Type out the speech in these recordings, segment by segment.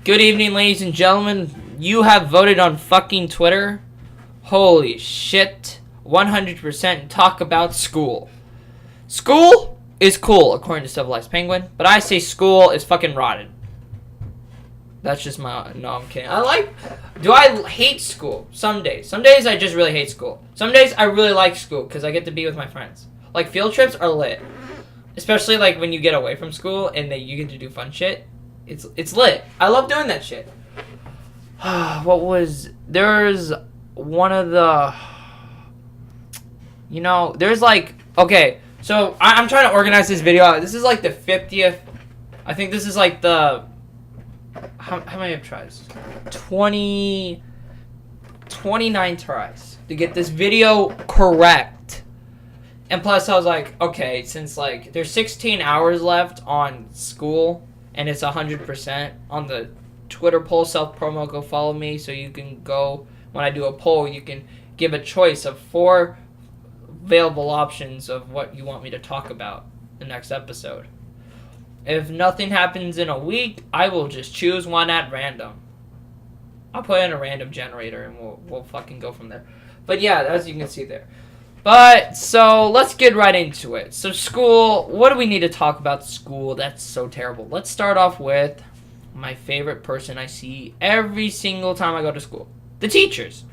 Good evening, ladies and gentlemen. You have voted on fucking Twitter. Holy shit. 100% talk about school. School is cool, according to Civilized Penguin, but I say school is fucking rotten. That's just my... No, I'm kidding. Do I hate school? Some days. Some days I just really hate school. Some days I really like school because I get to be with my friends. Like, field trips are lit. Especially, like, when you get away from school and you get to do fun shit. It's lit. I love doing that shit. There's one of the... You know, there's like... Okay, so I'm trying to organize this video. This is like the 50th... I think this is like the... How many tries? 29 tries to get this video correct. And plus I was like, okay, since like there's 16 hours left on school and it's 100% on the Twitter poll, self-promo, go follow me so you can go, when I do a poll, you can give a choice of 4 available options of what you want me to talk about the next episode. If nothing happens in a week, I will just choose one at random. I'll put in a random generator and we'll fucking go from there. But yeah, as you can see there. But, so, let's get right into it. So, school, what do we need to talk about school? That's so terrible. Let's start off with my favorite person I see every single time I go to school. The teachers.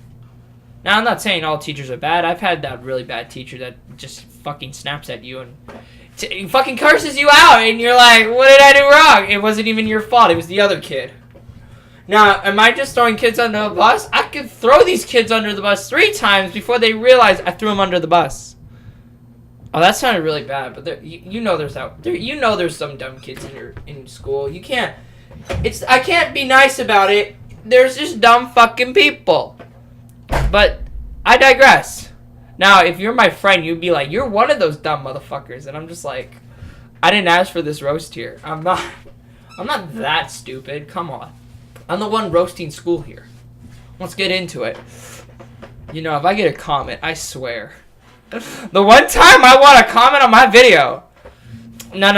Now, I'm not saying all teachers are bad. I've had that really bad teacher that just fucking snaps at you and fucking curses you out. And you're like, what did I do wrong? It wasn't even your fault. It was the other kid. Now, am I just throwing kids under the bus? I could throw these kids under the bus 3 times before they realize I threw them under the bus. Oh, that sounded really bad, but you know there's some dumb kids in school. You can't. I can't be nice about it. There's just dumb fucking people. But I digress. Now, if you're my friend, you'd be like, you're one of those dumb motherfuckers, and I'm just like, I didn't ask for this roast here. I'm not that stupid. Come on. I'm the one roasting school here. Let's get into it. You know, if I get a comment, I swear. The one time I want a comment on my video. No.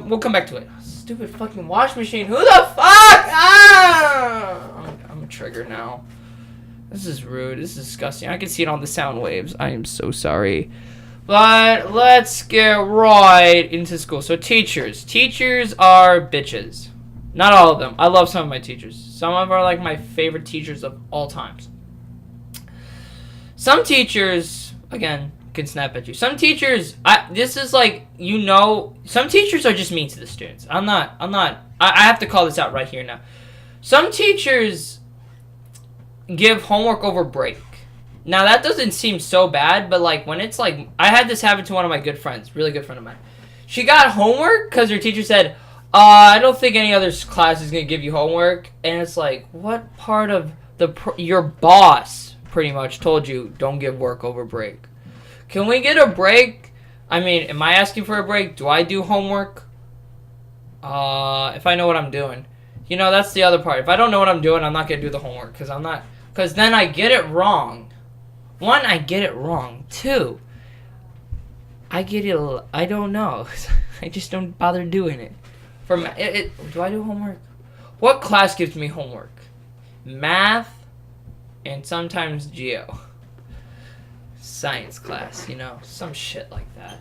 We'll come back to it. Stupid fucking wash machine. Who the fuck? Ah! I'm triggered now. This is rude. This is disgusting. I can see it on the sound waves. I am so sorry. But let's get right into school. So teachers. Teachers are bitches. Not all of them. I love some of my teachers. Some of them are like my favorite teachers of all times. Some teachers, again, can snap at you. Some teachers, this is like, you know, some teachers are just mean to the students. I have to call this out right here now. Some teachers give homework over break. Now, that doesn't seem so bad, but like when it's like, I had this happen to one of my good friends, really good friend of mine. She got homework because her teacher said, I don't think any other class is going to give you homework. And it's like, what part of your boss pretty much told you don't give work over break? Can we get a break? I mean, am I asking for a break? Do I do homework? If I know what I'm doing. You know, that's the other part. If I don't know what I'm doing, I'm not going to do the homework. Because then I get it wrong. 1, I get it wrong. 2, I don't know. I just don't bother doing it. Do I do homework? What class gives me homework? Math and sometimes geo. Science class, you know, some shit like that.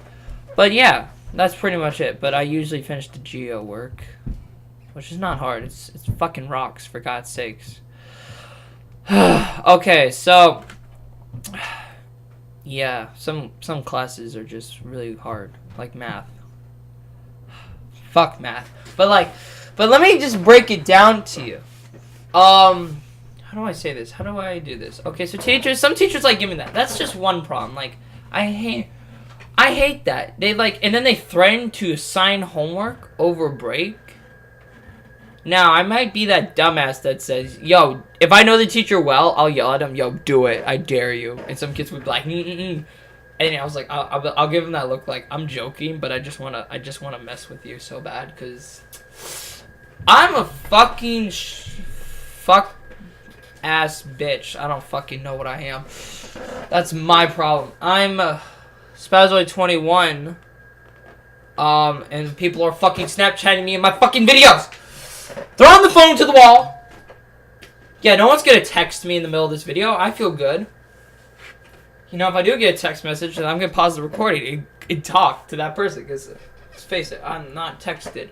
But yeah, that's pretty much it. But I usually finish the geo work, which is not hard. It's fucking rocks, for God's sakes. Okay, so yeah, some classes are just really hard, like math. Fuck math. But let me just break it down to you. How do I say this? How do I do this? Okay, so some teachers like give me that. That's just one problem. Like, I hate that. They and then they threaten to assign homework over break. Now, I might be that dumbass that says, yo, if I know the teacher well, I'll yell at him, yo, do it. I dare you. And some kids would be like, And I was like, I'll give him that look like I'm joking, but I just wanna mess with you so bad because I'm a fucking fuck ass bitch. I don't fucking know what I am. That's my problem. I'm Spazoid 21. And people are fucking Snapchatting me in my fucking videos. Throwing the phone to the wall. Yeah, no one's gonna text me in the middle of this video. I feel good. You know, if I do get a text message, then I'm gonna pause the recording and talk to that person. Because, let's face it, I'm not texted.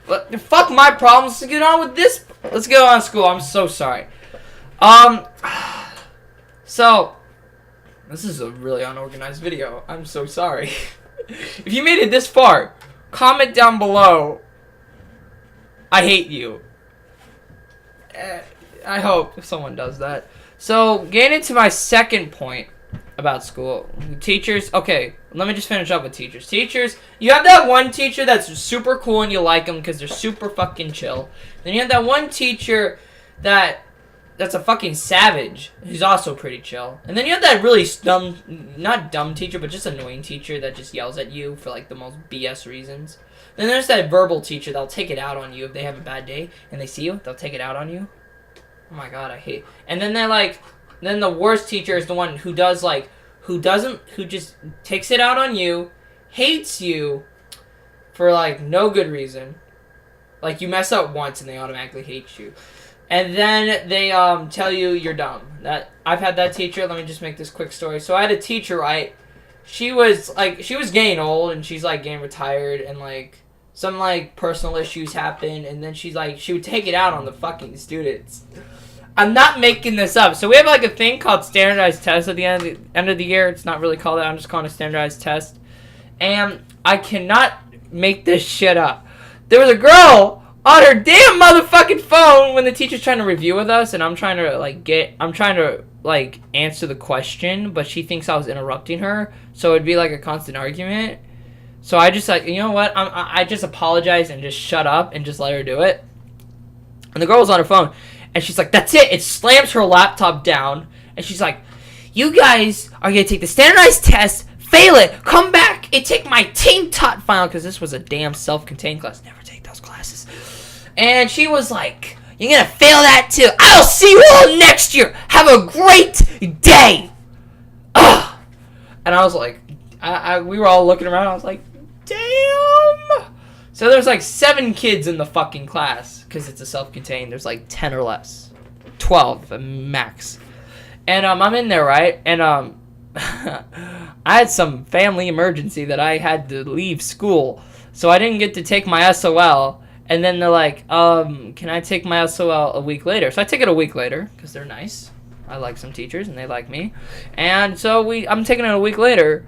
But fuck my problems. Let's get on with this. Let's get on school. I'm so sorry. So, this is a really unorganized video. I'm so sorry. If you made it this far, comment down below. I hate you. I hope someone does that. So, getting into my second point about school. Teachers. Okay, let me just finish up with teachers. Teachers, you have that one teacher that's super cool and you like them because they're super fucking chill. Then you have that one teacher that's a fucking savage who's also pretty chill. And then you have that really not dumb teacher, but just annoying teacher that just yells at you for like the most BS reasons. Then there's that verbal teacher that'll take it out on you if they have a bad day and they see you, they'll take it out on you. Oh my god, I hate. And then then the worst teacher is the one who who just takes it out on you, hates you for like no good reason. Like you mess up once and they automatically hate you. And then they tell you you're dumb. I've had that teacher. Let me just make this quick story. So I had a teacher, right? She was getting old and she's like getting retired and like some like personal issues happened and then she would take it out on the fucking students. I'm not making this up. So we have like a thing called standardized tests at the end of the year. It's not really called that. I'm just calling it a standardized test. And I cannot make this shit up. There was a girl on her damn motherfucking phone when the teacher's trying to review with us, and I'm trying to answer the question, but she thinks I was interrupting her, so it'd be like a constant argument. So I just you know what? I just apologize and just shut up and just let her do it. And the girl was on her phone, and she's like, "That's it." It slams her laptop down, and she's like, "You guys are gonna take the standardized test, fail it, come back, and take my team taught final," because this was a damn self-contained class. Never take those classes. And she was like, "You're gonna fail that too. I'll see you all next year. Have a great day." Ugh. And I was like, we were all looking around. I was like, damn. So there's like 7 kids in the fucking class because it's a self-contained. There's like 10 or less, 12 max. And I'm in there, right? And I had some family emergency that I had to leave school, so I didn't get to take my SOL. And then they're like, can I take my SOL a week later? So I take it a week later because they're nice. I like some teachers and they like me. And so I'm taking it a week later.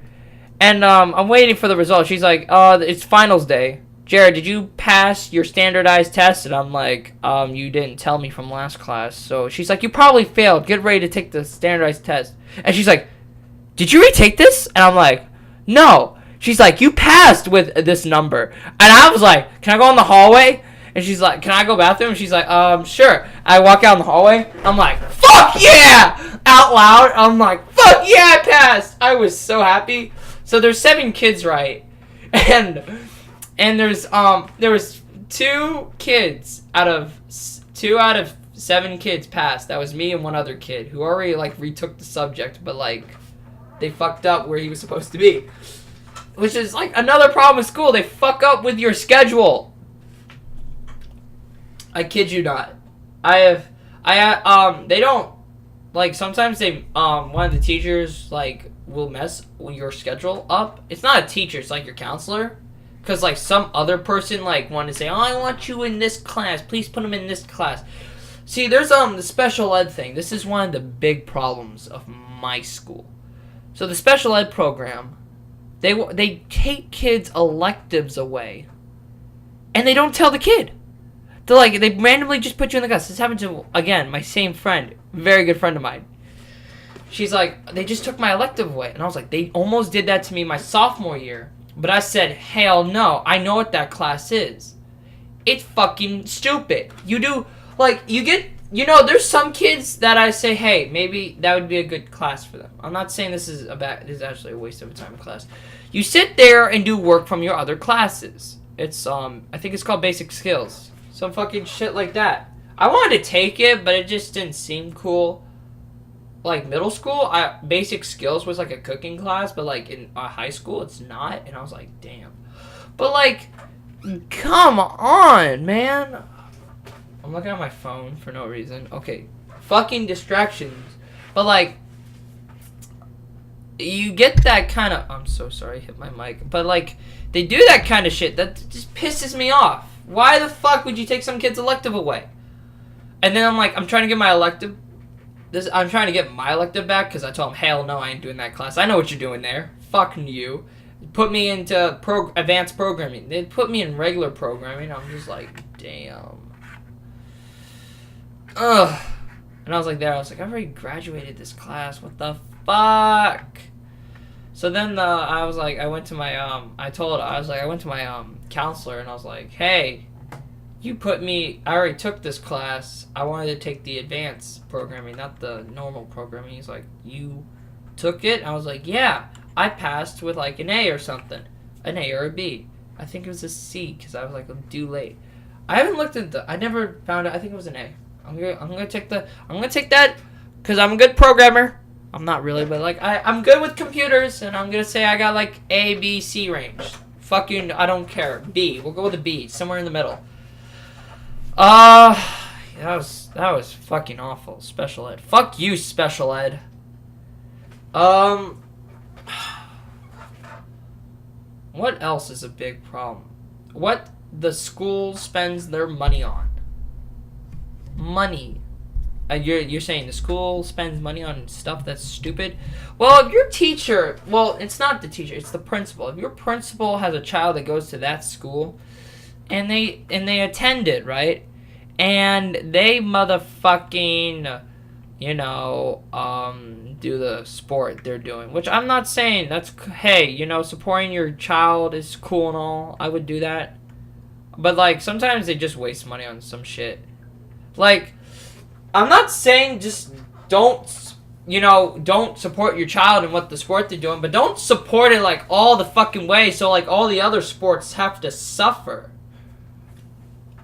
And I'm waiting for the results. She's like, it's finals day. Jared, did you pass your standardized test? And I'm like, you didn't tell me from last class. So she's like, you probably failed. Get ready to take the standardized test. And she's like, did you retake this? And I'm like, no. She's like, you passed with this number. And I was like, can I go in the hallway? And she's like, can I go bathroom? And she's like, sure. I walk out in the hallway. I'm like, fuck yeah! Out loud. I'm like, fuck yeah, I passed. I was so happy. So there's 7 kids, right? And there was 2 kids out of 7 kids passed. That was me and one other kid who already like retook the subject, but like they fucked up where he was supposed to be. Which is like another problem with school. They fuck up with your schedule. I kid you not. They don't, like, sometimes they, one of the teachers, like, will mess your schedule up. It's not a teacher, it's like your counselor. Because, like, some other person, like, wanted to say, I want you in this class. Please put them in this class. See, there's, the special ed thing. This is one of the big problems of my school. So the special ed program, they take kids' electives away, and they don't tell the kid. They're like, they randomly just put you in the class. This happened to, again, my same friend, very good friend of mine. She's like, they just took my elective away. And I was like, they almost did that to me my sophomore year. But I said, hell no, I know what that class is. It's fucking stupid. You do, like, there's some kids that I say, hey, maybe that would be a good class for them. I'm not saying this is actually a waste of time class. You sit there and do work from your other classes. It's, I think it's called basic skills. Some fucking shit like that. I wanted to take it, but it just didn't seem cool. Like, middle school, basic skills was like a cooking class, but like in high school, it's not. And I was like, damn. But like, come on, man. I'm looking at my phone for no reason. Okay. Fucking distractions. But, like, you get that kind of... I'm so sorry, I hit my mic. But, like, they do that kind of shit. That just pisses me off. Why the fuck would you take some kid's elective away? And then I'm like, I'm trying to get my elective... I'm trying to get my elective back because I told him, hell no, I ain't doing that class. I know what you're doing there. Fucking you. Put me into advanced programming. They put me in regular programming. I'm just like, damn. Ugh. And I was like, I already graduated this class. What the fuck? So then I was like, I went to my counselor and I was like, hey, I already took this class. I wanted to take the advanced programming, not the normal programming. He's like, you took it? I was like, yeah. I passed with like an A or something. An A or a B. I think it was a C because I was like, I'm due late. I haven't looked at I never found it. I think it was an A. I'm gonna take that because I'm a good programmer. I'm not really, but like I'm good with computers, and I'm gonna say I got like A, B, C range. Fucking, I don't care. B. We'll go with a B, somewhere in the middle. That was fucking awful. Special ed. Fuck you, special ed. What else is a big problem? What the school spends their money on? Money. You're saying the school spends money on stuff that's stupid? Well, if your teacher... Well, it's not the teacher, it's the principal. If your principal has a child that goes to that school, and they attend it, right? And they motherfucking... do the sport they're doing. Which I'm not saying that's... Hey, supporting your child is cool and all. I would do that. But, like, sometimes they just waste money on some shit. Like, I'm not saying just don't support your child in what the sport they're doing. But don't support it, like, all the fucking way so, like, all the other sports have to suffer.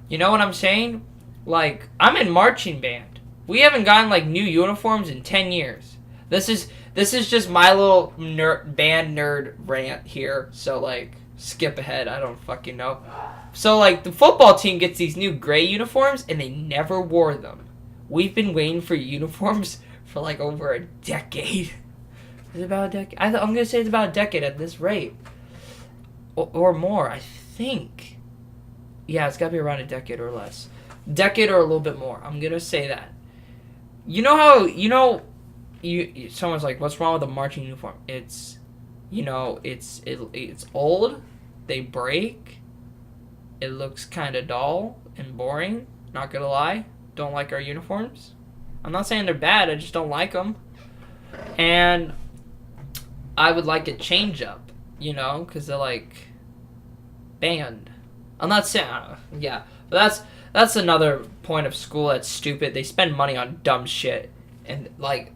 You know what I'm saying? Like, I'm in marching band. We haven't gotten, like, new uniforms in 10 years. This is just my little band nerd rant here. So, like, skip ahead. I don't fucking know. So, like, the football team gets these new gray uniforms, and they never wore them. We've been waiting for uniforms for, like, over a decade. Is it about a decade? I'm going to say it's about a decade at this rate. Or more, I think. Yeah, it's got to be around a decade or less. Decade or a little bit more. I'm going to say that. You know how, someone's like, what's wrong with the marching uniform? It's old, they break, it looks kind of dull and boring, not gonna lie. Don't like our uniforms. I'm not saying they're bad, I just don't like them. And I would like a change up, because they're like banned. I'm not saying, yeah, but that's another point of school that's stupid. They spend money on dumb shit. And, like,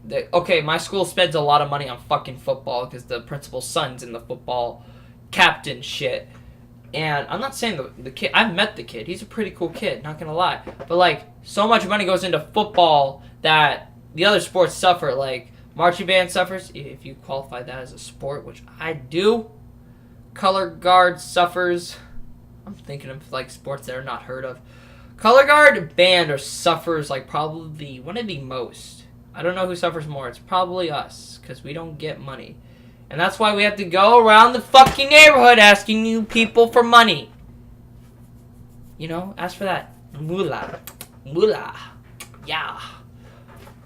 my school spends a lot of money on fucking football because the principal's son's in the football captain shit. And I'm not saying the kid... I've met the kid. He's a pretty cool kid, not gonna lie. But, like, so much money goes into football that the other sports suffer. Like, marching band suffers, if you qualify that as a sport, which I do. Color guard suffers. I'm thinking of, like, sports that are not heard of. Color guard band suffers, like, probably one of the most. I don't know who suffers more. It's probably us, because we don't get money. And that's why we have to go around the fucking neighborhood asking you people for money. Ask for that. Moolah. Moolah. Yeah.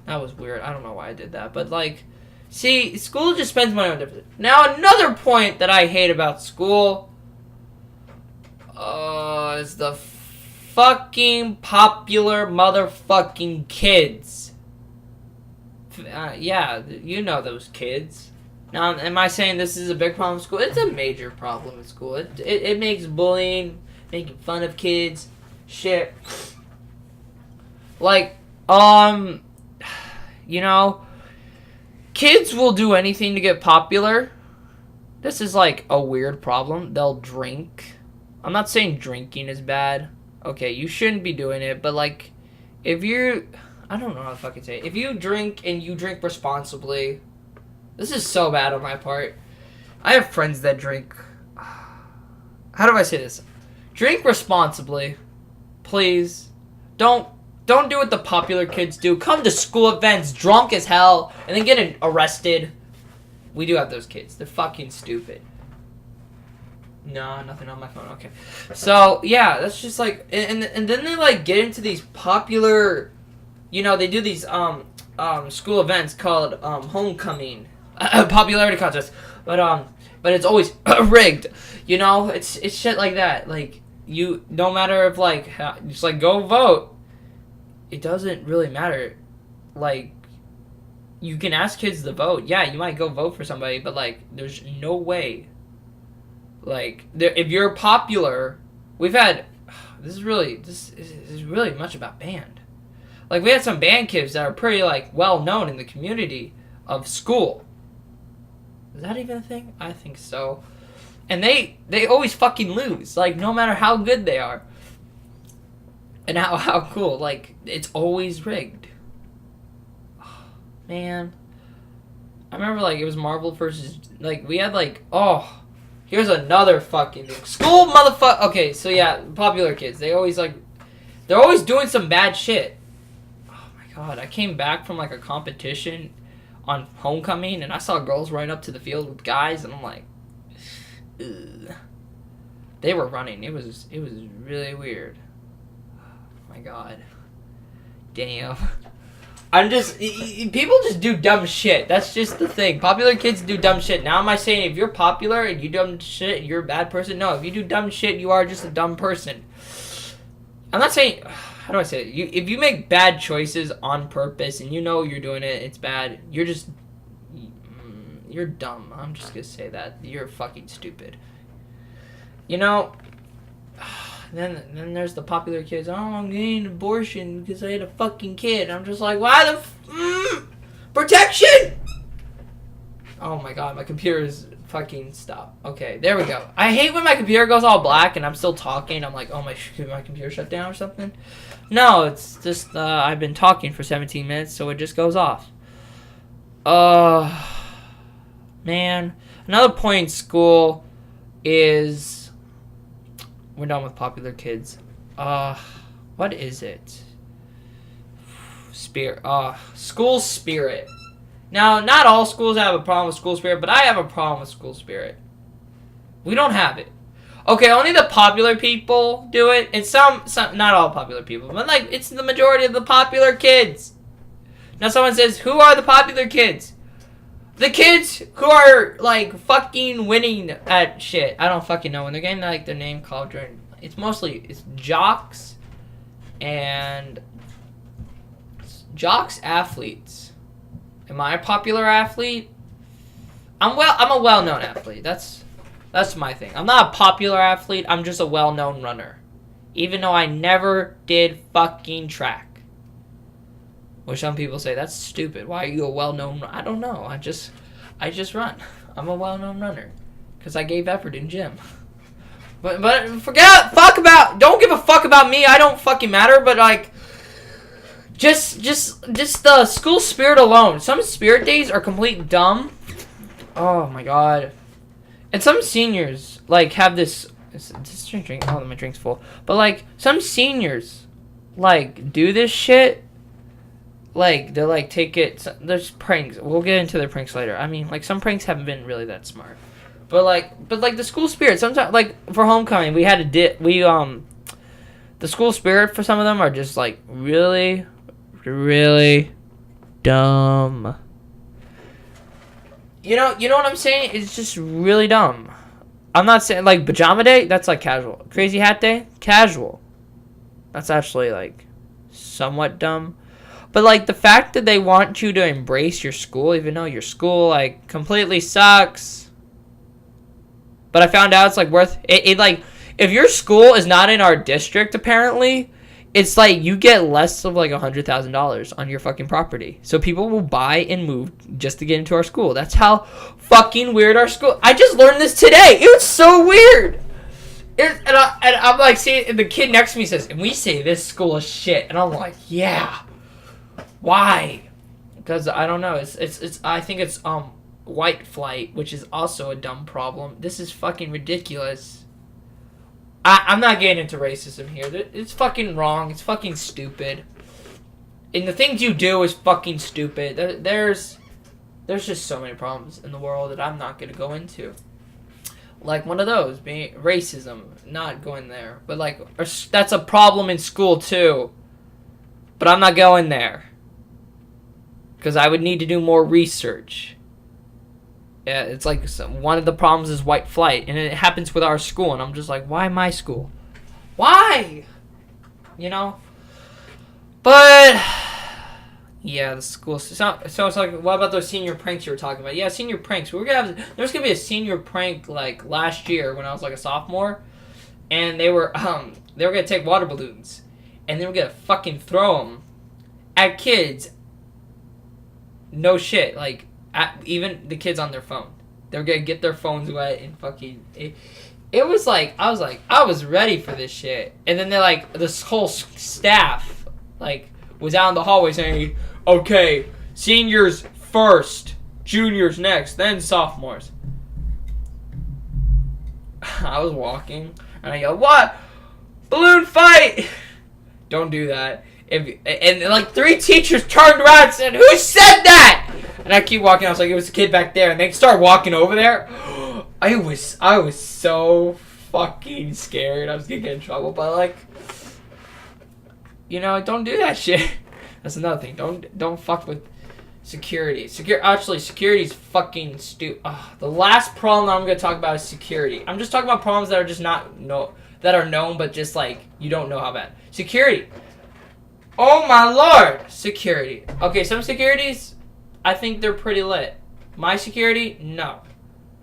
That was weird. I don't know why I did that. But, like, see, school just spends money on different things. Now, another point that I hate about school is the fucking popular motherfucking kids. Yeah, those kids. Now, am I saying this is a big problem in school? It's a major problem in school. It makes bullying, making fun of kids, shit. Like, kids will do anything to get popular. This is, like, a weird problem. They'll drink. I'm not saying drinking is bad. Okay, you shouldn't be doing it, but, like, if you're... I don't know how to fucking say it. If you drink and you drink responsibly... This is so bad on my part. I have friends that drink... How do I say this? Drink responsibly. Please. Don't do what the popular kids do. Come to school events drunk as hell and then get arrested. We do have those kids. They're fucking stupid. No, nothing on my phone. Okay. So, yeah, that's just like... And then they, like, get into these popular... You know, they do these school events called homecoming. Popularity contest. But it's always rigged. You know? It's shit like that. Like, you... No matter if, like... Just, like, go vote. It doesn't really matter. Like... You can ask kids to vote. Yeah, you might go vote for somebody. But, like, there's no way... Like, if you're popular, we've had, this is really much about band. Like, we had some band kids that are pretty, like, well-known in the community of school. Is that even a thing? I think so. And they always fucking lose, like, no matter how good they are. And how cool, like, it's always rigged. Oh, man. I remember, like, it was Marvel versus, like, we had, like, here's another fucking thing. School motherfucker. Okay, so yeah, popular kids. They're always doing some bad shit. Oh my god, I came back from like a competition on homecoming and I saw girls run up to the field with guys and I'm like, ugh. They were running. It was really weird. Oh my god. Damn. People just do dumb shit. That's just the thing. Popular kids do dumb shit. Now am I saying if you're popular and you do dumb shit, you're a bad person? No, if you do dumb shit, you are just a dumb person. I'm not saying, how do I say it? If you make bad choices on purpose and you know you're doing it, it's bad, you're dumb. I'm just gonna say that. You're fucking stupid. You know, then there's the popular kids. Oh, I'm getting an abortion because I had a fucking kid. I'm just like, why the protection? Oh my god, my computer is fucking stop. Okay, there we go. I hate when my computer goes all black and I'm still talking. I'm like, oh my computer shut down or something. No, it's just I've been talking for 17 minutes, so it just goes off. Man, another point in school is. We're done with popular kids. What is it? School spirit. Now, not all schools have a problem with school spirit, but I have a problem with school spirit. We don't have it. Okay, only the popular people do it. And some, not all popular people, but like, it's the majority of the popular kids. Now someone says, who are the popular kids? The kids who are, like, fucking winning at shit. I don't fucking know. When they're getting, like, their name called during... It's jocks and... Jocks athletes. Am I a popular athlete? I'm a well-known athlete. That's my thing. I'm not a popular athlete. I'm just a well-known runner. Even though I never did fucking track. Which some people say, that's stupid. Why are you a well-known... I don't know. I just run. I'm a well-known runner. Because I gave effort in gym. But don't give a fuck about me. I don't fucking matter. But, like, just the school spirit alone. Some spirit days are complete dumb. Oh, my God. And some seniors, like, have this... drink. Oh, my drink's full. But, like, some seniors, like, do this shit. Like, they'll, like, take it... There's pranks. We'll get into their pranks later. I mean, like, some pranks haven't been really that smart. But, like, the school spirit, sometimes, like, for homecoming, we had the school spirit for some of them are just, like, really, really dumb. You know what I'm saying? It's just really dumb. I'm not saying, like, pajama day, that's, like, casual. Crazy hat day, casual. That's actually, like, somewhat dumb. But, like, the fact that they want you to embrace your school, even though your school, like, completely sucks. But I found out it's, like, worth... It like, if your school is not in our district, apparently, it's, like, you get less of, like, $100,000 on your fucking property. So people will buy and move just to get into our school. That's how fucking weird our school... I just learned this today. It was so weird. And I'm, like, seeing... The kid next to me says, and we say this school is shit. And I'm like, yeah. Why? Because I don't know. It's I think it's white flight, which is also a dumb problem. This is fucking ridiculous. I'm not getting into racism here. It's fucking wrong. It's fucking stupid. And the things you do is fucking stupid. There's just so many problems in the world that I'm not gonna go into. Like one of those being racism, not going there. But like that's a problem in school too. But I'm not going there. Because I would need to do more research. Yeah, it's like one of the problems is white flight. And it happens with our school. And I'm just like, why my school? Why? You know? But, yeah, the school. So it's like, what about those senior pranks you were talking about? Yeah, senior pranks. There's going to be a senior prank like last year when I was like a sophomore. And they were going to take water balloons. And they were going to fucking throw them at kids. No shit, like, even the kids on their phone. They're gonna get their phones wet and fucking... It was like, I was ready for this shit. And then they're like, this whole staff, like, was out in the hallway saying, okay, seniors first, juniors next, then sophomores. I was walking, and I go, what? Balloon fight! Don't do that. And like 3 teachers turned around and said, who said that? And I keep walking. I was like, it was a kid back there. And they start walking over there. I was so fucking scared. I was gonna get in trouble. But like, you know, don't do that shit. That's another thing. Don't fuck with security. Actually, security's fucking stupid. The last problem I'm gonna talk about is security. I'm just talking about problems that are just that are known, but just like you don't know how bad. Security. Oh my lord! Security. Okay, some securities, I think they're pretty lit. My security, no.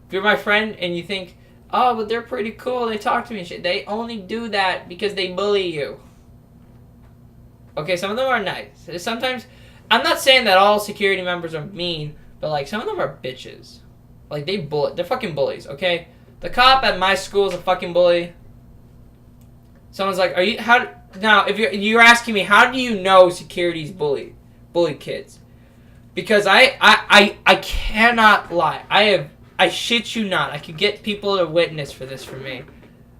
If you're my friend and you think, oh, but they're pretty cool, they talk to me and shit. They only do that because they bully you. Okay, some of them are nice. Sometimes, I'm not saying that all security members are mean, but like some of them are bitches. Like they're fucking bullies, okay? The cop at my school is a fucking bully. Someone's like, now, if you're asking me, how do you know security's bully kids? Because I cannot lie. I shit you not. I could get people to witness for this for me.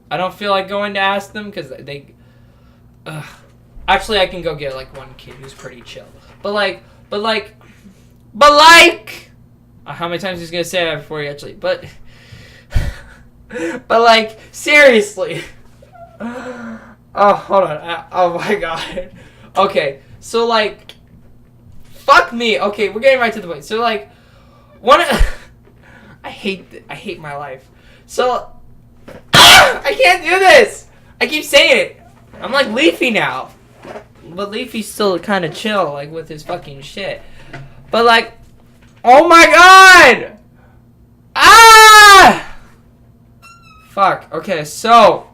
I don't feel like going to ask them because they. Actually, I can go get like one kid who's pretty chill. But like. How many times he's gonna say that before he actually? But like seriously. Oh, hold on. Oh my god. Okay, so like, fuck me. Okay, we're getting right to the point. So like, I hate my life. So, I can't do this. I keep saying it. I'm like Leafy now, but Leafy's still kind of chill, like with his fucking shit. But like, oh my god. Fuck. Okay, so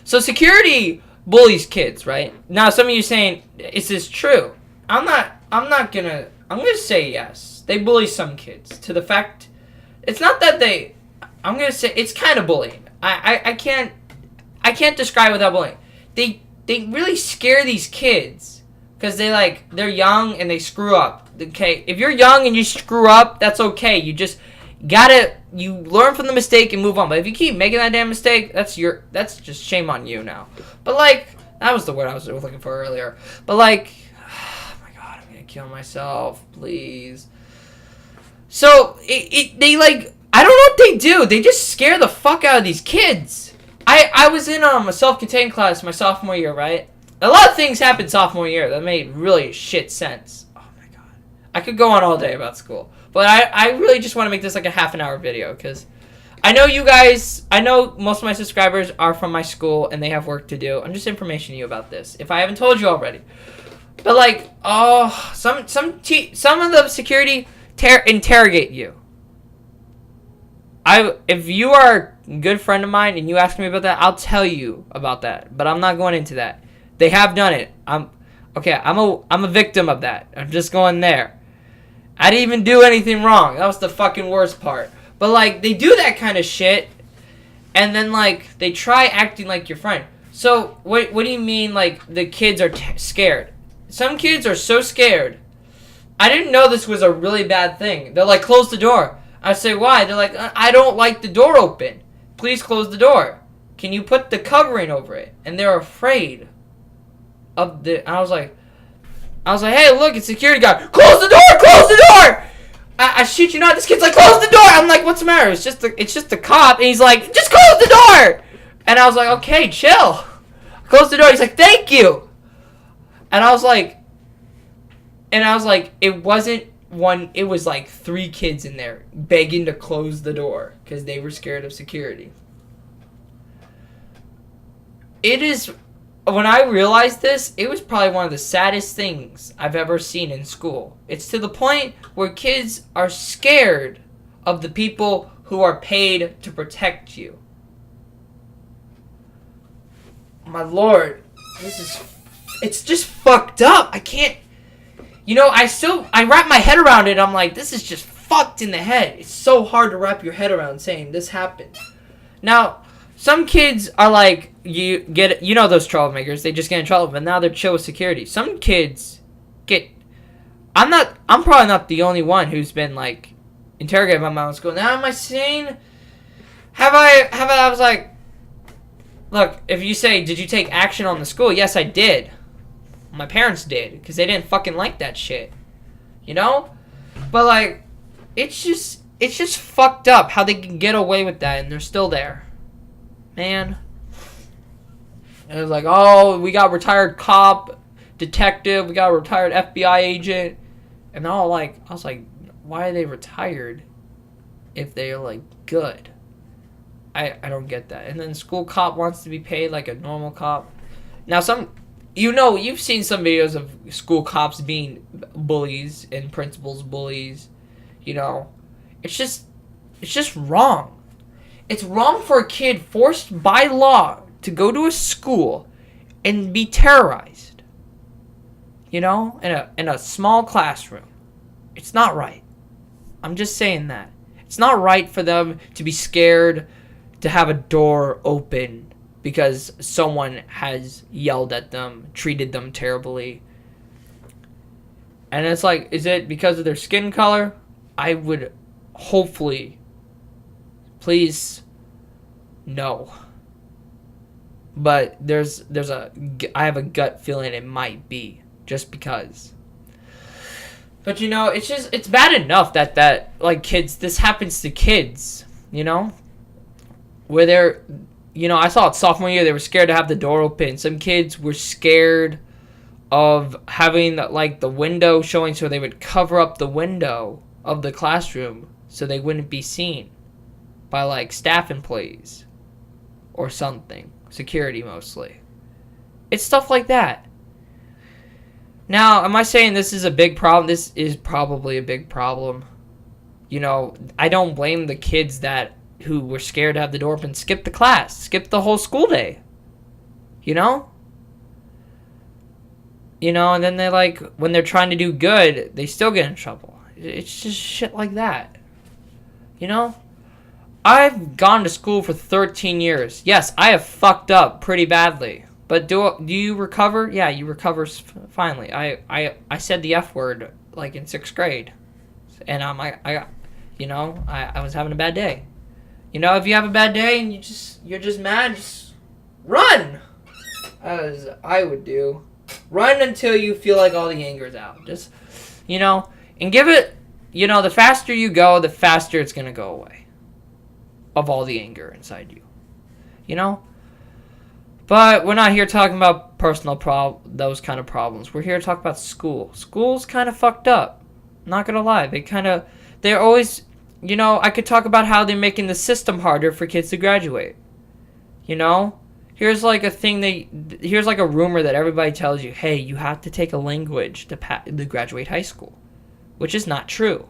security bullies kids, right? Now some of you saying, is this true? I'm gonna say yes. They bully some kids to the fact, it's not that I'm gonna say it's kind of bullying. I can't describe it without bullying. They really scare these kids because they're young and they screw up. Okay, if you're young and you screw up, that's okay. You just you learn from the mistake and move on. But if you keep making that damn mistake, that's just shame on you now. But like, that was the word I was looking for earlier. But like, oh my god, I'm gonna kill myself, please. So they like, I don't know what they do. They just scare the fuck out of these kids. I was in a self-contained class my sophomore year, right? A lot of things happened sophomore year that made really shit sense. Oh my god, I could go on all day about school. But I really just want to make this like a half an hour video because I know you guys, I know most of my subscribers are from my school and they have work to do. I'm just informationing you about this if I haven't told you already. But like, some of the security interrogate you. If you are a good friend of mine and you ask me about that, I'll tell you about that. But I'm not going into that. They have done it. I'm a victim of that. I'm just going there. I didn't even do anything wrong. That was the fucking worst part. But like, they do that kind of shit, and then like they try acting like your friend. So what do you mean like the kids are scared? Some kids are so scared. I didn't know this was a really bad thing. They're like, close the door. I say, why? They're like, I don't like the door open. Please close the door. can you put the covering over it? And they're afraid of the. I was like, hey, look, it's security guard. Close the door! Close the door! I shit you not. This kid's like, close the door. I'm like, what's the matter? It's just the cop. And he's like, just close the door. And I was like, okay, chill. Close the door. He's like, thank you. And I was like, it wasn't one. It was like 3 kids in there begging to close the door because they were scared of security. It is. When I realized this, it was probably one of the saddest things I've ever seen in school. It's to the point where kids are scared of the people who are paid to protect you. My lord, it's just fucked up. I can't, I wrap my head around it. I'm like, this is just fucked in the head. It's so hard to wrap your head around saying this happened. Now, some kids are like, those troublemakers, they just get in trouble, but now they're chill with security. Some kids I'm probably not the only one who's been, like, interrogated by my own school. Now, am I saying, I was like, look, if you say, did you take action on the school? Yes, I did. My parents did, because they didn't fucking like that shit. But, like, it's just fucked up how they can get away with that, and they're still there. Man. And it was like, oh, we got retired cop, detective, we got a retired FBI agent. And I was like, why are they retired if they're, like, good? I don't get that. And then school cop wants to be paid like a normal cop. Now, you've seen some videos of school cops being bullies and principals bullies. It's just wrong. It's wrong for a kid forced by law to go to a school and be terrorized. In a small classroom. It's not right. I'm just saying that. It's not right for them to be scared to have a door open because someone has yelled at them, treated them terribly. And it's like, is it because of their skin color? I would hopefully, please, no. But I have a gut feeling it might be, just because. But it's bad enough that like kids, this happens to kids, where they're, I saw it sophomore year, they were scared to have the door open. Some kids were scared of having like the window showing, so they would cover up the window of the classroom so they wouldn't be seen by like staff employees or something. Security mostly. It's stuff like that. Now, am I saying this is a big problem? This is probably a big problem. I don't blame the kids who were scared to have the door open. Skip the class. Skip the whole school day. And then they when they're trying to do good, they still get in trouble. It's just shit like that. I've gone to school for 13 years. Yes, I have fucked up pretty badly. But do you recover? Yeah, you recover finally. I said the F word like in 6th grade. And I was having a bad day. If you have a bad day and you're just mad, just run. As I would do. Run until you feel like all the anger is out. Just, and give it, the faster you go, the faster it's going to go away. Of all the anger inside you. But we're not here talking about those kind of problems. We're here to talk about school. School's kind of fucked up. Not going to lie. They're always, I could talk about how they're making the system harder for kids to graduate. Here's like here's like a rumor that everybody tells you, hey, you have to take a language to graduate high school, which is not true.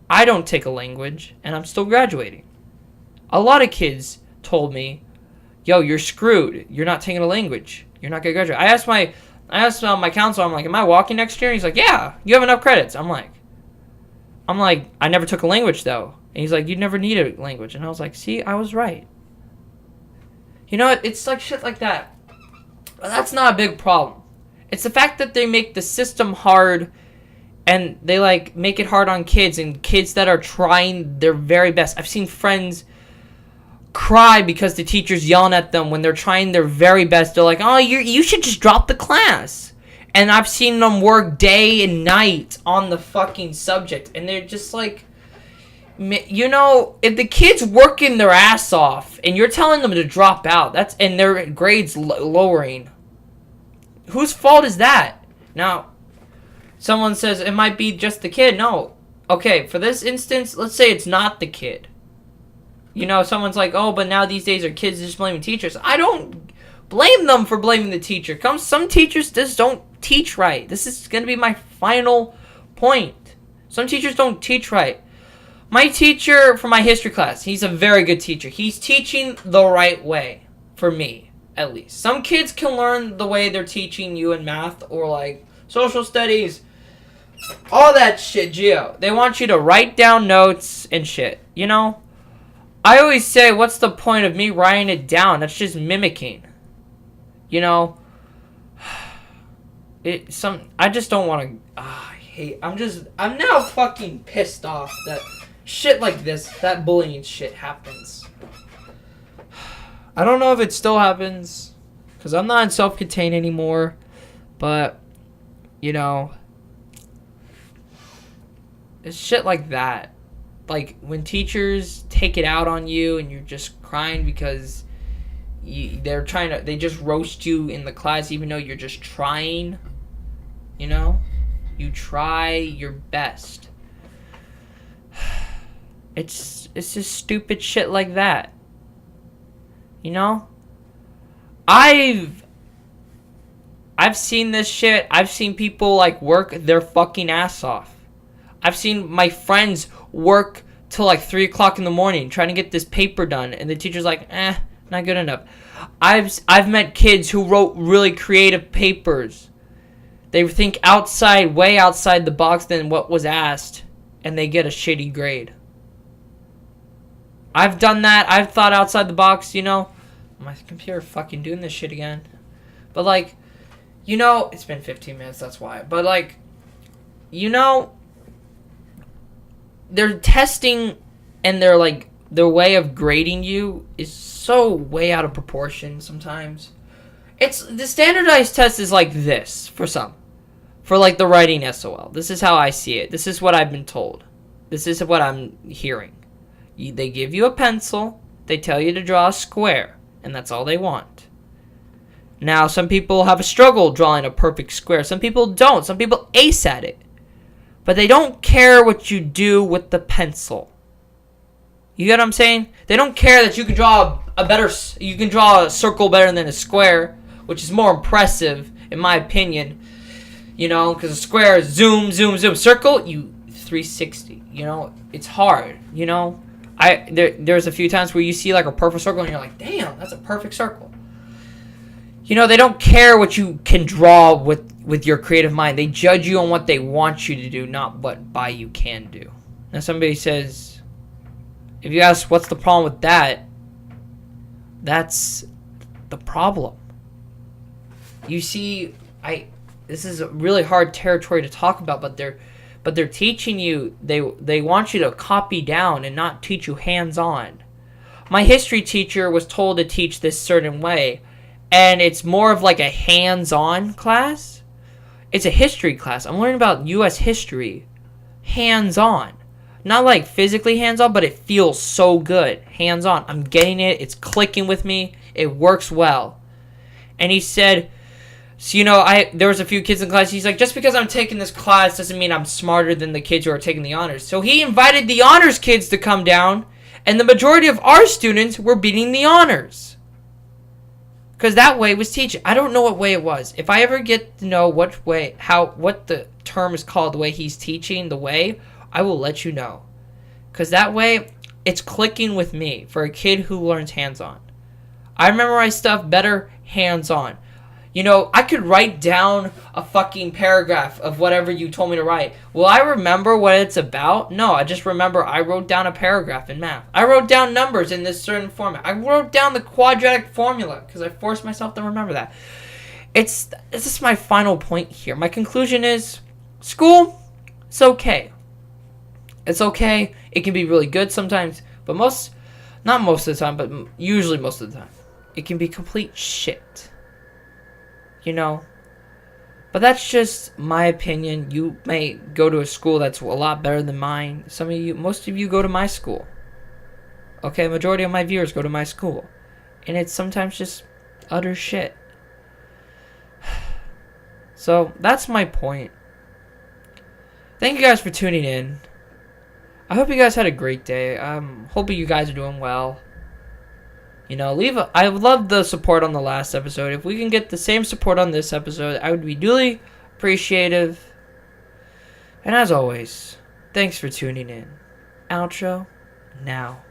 I don't take a language, and I'm still graduating. A lot of kids told me, yo, you're screwed. You're not taking a language. You're not going to graduate. I asked my counselor, I'm like, am I walking next year? And he's like, yeah, you have enough credits. I'm like, I never took a language, though. And he's like, you never need a language. And I was like, see, I was right. It's like shit like that. But that's not a big problem. It's the fact that they make the system hard and they make it hard on kids and kids that are trying their very best. I've seen friends cry because the teacher's yelling at them when they're trying their very best. They're like, oh, you should just drop the class. And I've seen them work day and night on the fucking subject. And they're just like, you know, if the kid's working their ass off and you're telling them to drop out, and their grades lowering, whose fault is that? Now, someone says it might be just the kid. No. Okay, for this instance, let's say it's not the kid. You know, someone's like, oh, but now these days are kids just blaming teachers. I don't blame them for blaming the teacher. Some teachers just don't teach right. This is going to be my final point. Some teachers don't teach right. My teacher for my history class, he's a very good teacher. He's teaching the right way, for me, at least. Some kids can learn the way they're teaching you in math or, like, social studies. All that shit, Geo. They want you to write down notes and shit, you know? I always say, what's the point of me writing it down? That's just mimicking. You know? I just don't want to... I'm now fucking pissed off that shit like this, that bullying shit happens. I don't know if it still happens, because I'm not in self-contained anymore, but, you know, it's shit like that. Like, when teachers take it out on you and you're just crying because they just roast you in the class even though you're just trying, you know? You try your best. It's just stupid shit like that. You know? I've seen this shit. I've seen people, like, work their fucking ass off. I've seen my friends work till like 3 o'clock in the morning trying to get this paper done, and the teacher's like, not good enough. I've met kids who wrote really creative papers. They think way outside the box than what was asked, and they get a shitty grade. I've done that. I've thought outside the box, you know. My computer fucking doing this shit again. But, like, you know, it's been 15 minutes, that's why. But, like, you know, their testing and their way of grading you is so way out of proportion sometimes. It's the standardized test is like this for some. For like the writing SOL. This is how I see it. This is what I've been told. This is what I'm hearing. They give you a pencil, they tell you to draw a square, and that's all they want. Now, some people have a struggle drawing a perfect square. Some people don't. Some people ace at it. But they don't care what you do with the pencil. You get what I'm saying? They don't care that you can draw you can draw a circle better than a square, which is more impressive, in my opinion. You know, because a square is zoom, zoom, zoom. Circle, 360. You know, it's hard, you know. There's a few times where you see like a perfect circle and you're like, damn, that's a perfect circle. You know, they don't care what you can draw with your creative mind. They judge you on what they want you to do, not what you can do. Now somebody says, if you ask what's the problem with that, that's the problem. You see, this is a really hard territory to talk about, but they're teaching you, they want you to copy down and not teach you hands-on. My history teacher was told to teach this certain way, and it's more of like a hands-on class. It's a history class. I'm learning about U.S. history hands-on. Not like physically hands-on, but it feels so good. Hands-on. I'm getting it. It's clicking with me. It works well. And he said, so, you know, there was a few kids in class. He's like, just because I'm taking this class doesn't mean I'm smarter than the kids who are taking the honors. So he invited the honors kids to come down, and the majority of our students were beating the honors. Because that way was teaching. I don't know what way it was. If I ever get to know what the term is called, the way he's teaching, the way, I will let you know. Because that way, it's clicking with me for a kid who learns hands-on. I memorize stuff better hands-on. You know, I could write down a fucking paragraph of whatever you told me to write. Will I remember what it's about? No, I just remember I wrote down a paragraph in math. I wrote down numbers in this certain format. I wrote down the quadratic formula because I forced myself to remember that. This is my final point here. My conclusion is, school, it's okay. It's okay. It can be really good sometimes, but Not most of the time, but usually most of the time. It can be complete shit. You know? But that's just my opinion. You may go to a school that's a lot better than mine. Most of you go to my school. Okay, majority of my viewers go to my school. And it's sometimes just utter shit. So, that's my point. Thank you guys for tuning in. I hope you guys had a great day. Hoping you guys are doing well. You know, I love the support on the last episode. If we can get the same support on this episode, I would be duly appreciative. And as always, thanks for tuning in. Outro now.